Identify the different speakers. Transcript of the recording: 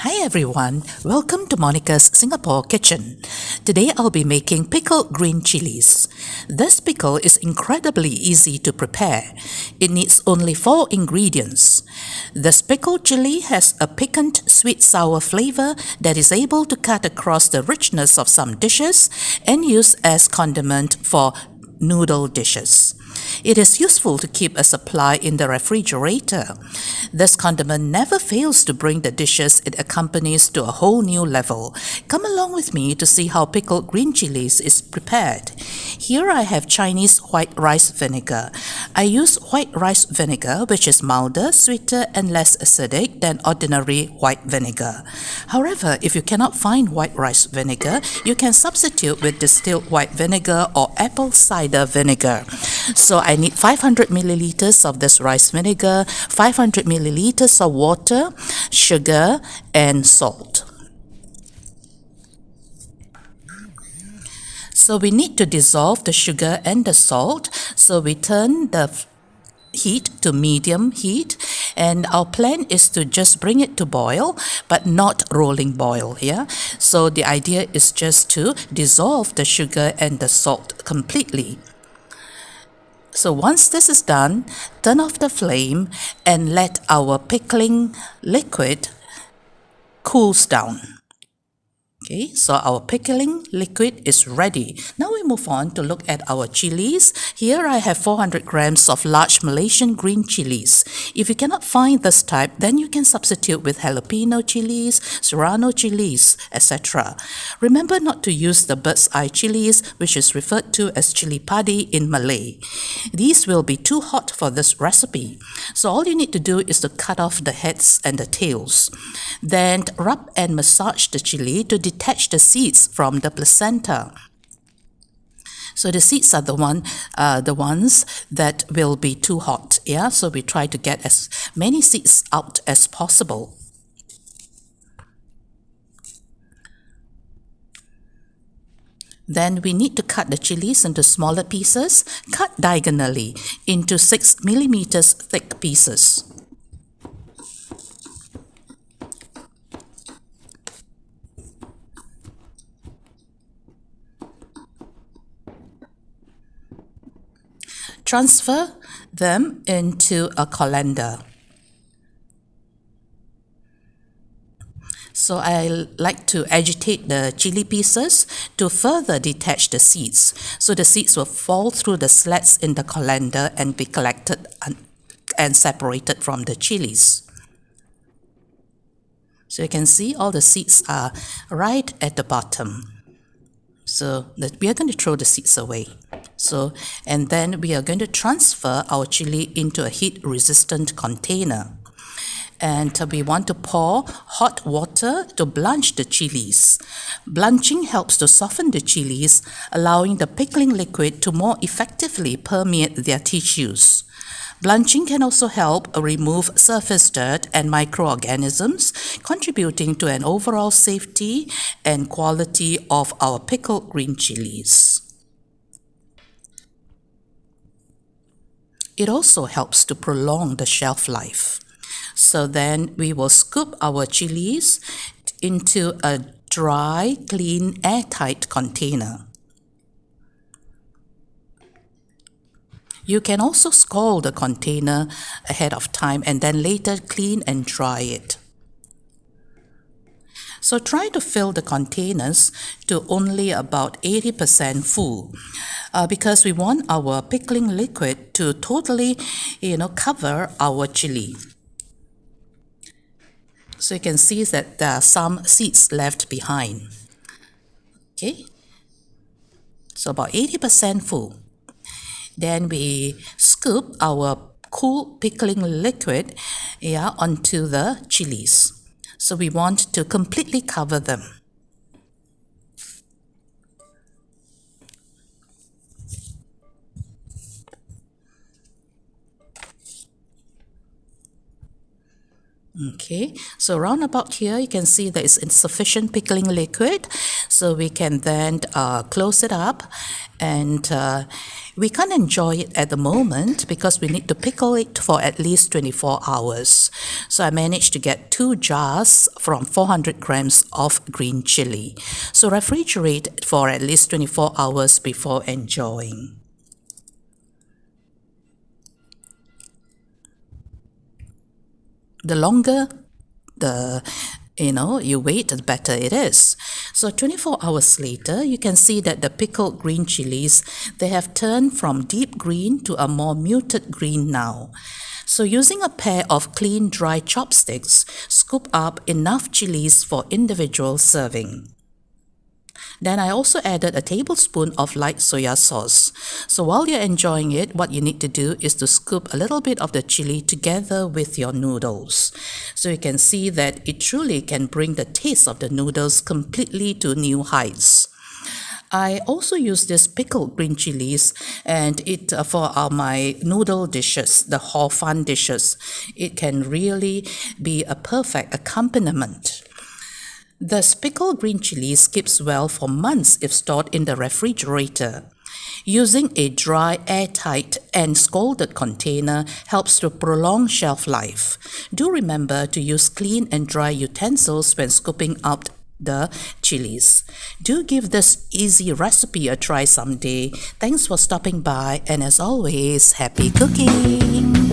Speaker 1: Hi everyone, welcome to Monica's Singapore Kitchen. Today I'll be making pickled green chilies. This pickle is incredibly easy to prepare. It needs only 4 ingredients. This pickled chili has a piquant, sweet-sour flavor that is able to cut across the richness of some dishes and use as condiment for noodle dishes. It is useful to keep a supply in the refrigerator. This condiment never fails to bring the dishes it accompanies to a whole new level. Come along with me to see how pickled green chilies is prepared. Here I have Chinese white rice vinegar. I use white rice vinegar, which is milder, sweeter, and less acidic than ordinary white vinegar. However, if you cannot find white rice vinegar, you can substitute with distilled white vinegar or apple cider vinegar. So I need 500 milliliters of this rice vinegar, 500 milliliters of water, sugar, and salt. So we need to dissolve the sugar and the salt. So we turn the heat to medium heat, and our plan is to just bring it to boil, but not rolling boil. So the idea is just to dissolve the sugar and the salt completely. So once this is done, turn off the flame and let our pickling liquid cools down. Okay, so our pickling liquid is ready. Now we move on to look at our chilies. Here I have 400 grams of large Malaysian green chilies. If you cannot find this type, then you can substitute with jalapeno chilies, serrano chilies, etc. Remember not to use the bird's eye chilies, which is referred to as chili padi in Malay. These will be too hot for this recipe. So all you need to do is to cut off the heads and the tails. Then rub and massage the chili to detach the seeds from the placenta. So the seeds are the ones that will be too hot. So we try to get as many seeds out as possible. Then we need to cut the chilies into smaller pieces. Cut diagonally into 6 millimeters thick pieces. Transfer them into a colander. So I like to agitate the chili pieces to further detach the seeds. So the seeds will fall through the slats in the colander and be collected and separated from the chilies. So you can see all the seeds are right at the bottom. So we are going to throw the seeds away. And then we are going to transfer our chili into a heat-resistant container. And we want to pour hot water to blanch the chilies. Blanching helps to soften the chilies, allowing the pickling liquid to more effectively permeate their tissues. Blanching can also help remove surface dirt and microorganisms, contributing to an overall safety and quality of our pickled green chilies. It also helps to prolong the shelf life. So then we will scoop our chilies into a dry, clean, airtight container. You can also scald the container ahead of time and then later clean and dry it. So try to fill the containers to only about 80% full because we want our pickling liquid to totally, cover our chili. So you can see that there are some seeds left behind. Okay, so about 80% full. Then we scoop our cool pickling liquid onto the chilies. So we want to completely cover them. Okay, so round about here you can see there is insufficient pickling liquid, so we can then close it up, and we can't enjoy it at the moment because we need to pickle it for at least 24 hours. So I managed to get 2 jars from 400 grams of green chili. So refrigerate it for at least 24 hours before enjoying. The longer you wait, the better it is. So 24 hours later, you can see that the pickled green chilies, they have turned from deep green to a more muted green now. So using a pair of clean dry chopsticks, scoop up enough chilies for individual serving. Then I also added a tablespoon of light soya sauce. So while you're enjoying it, what you need to do is to scoop a little bit of the chili together with your noodles. So you can see that it truly can bring the taste of the noodles completely to new heights. I also use this pickled green chilies and it for my noodle dishes, the hor fun dishes. It can really be a perfect accompaniment. The pickled green chilies keeps well for months if stored in the refrigerator. Using a dry, airtight and scalded container helps to prolong shelf life. Do remember to use clean and dry utensils when scooping out the chilies. Do give this easy recipe a try someday. Thanks for stopping by, and as always, happy cooking!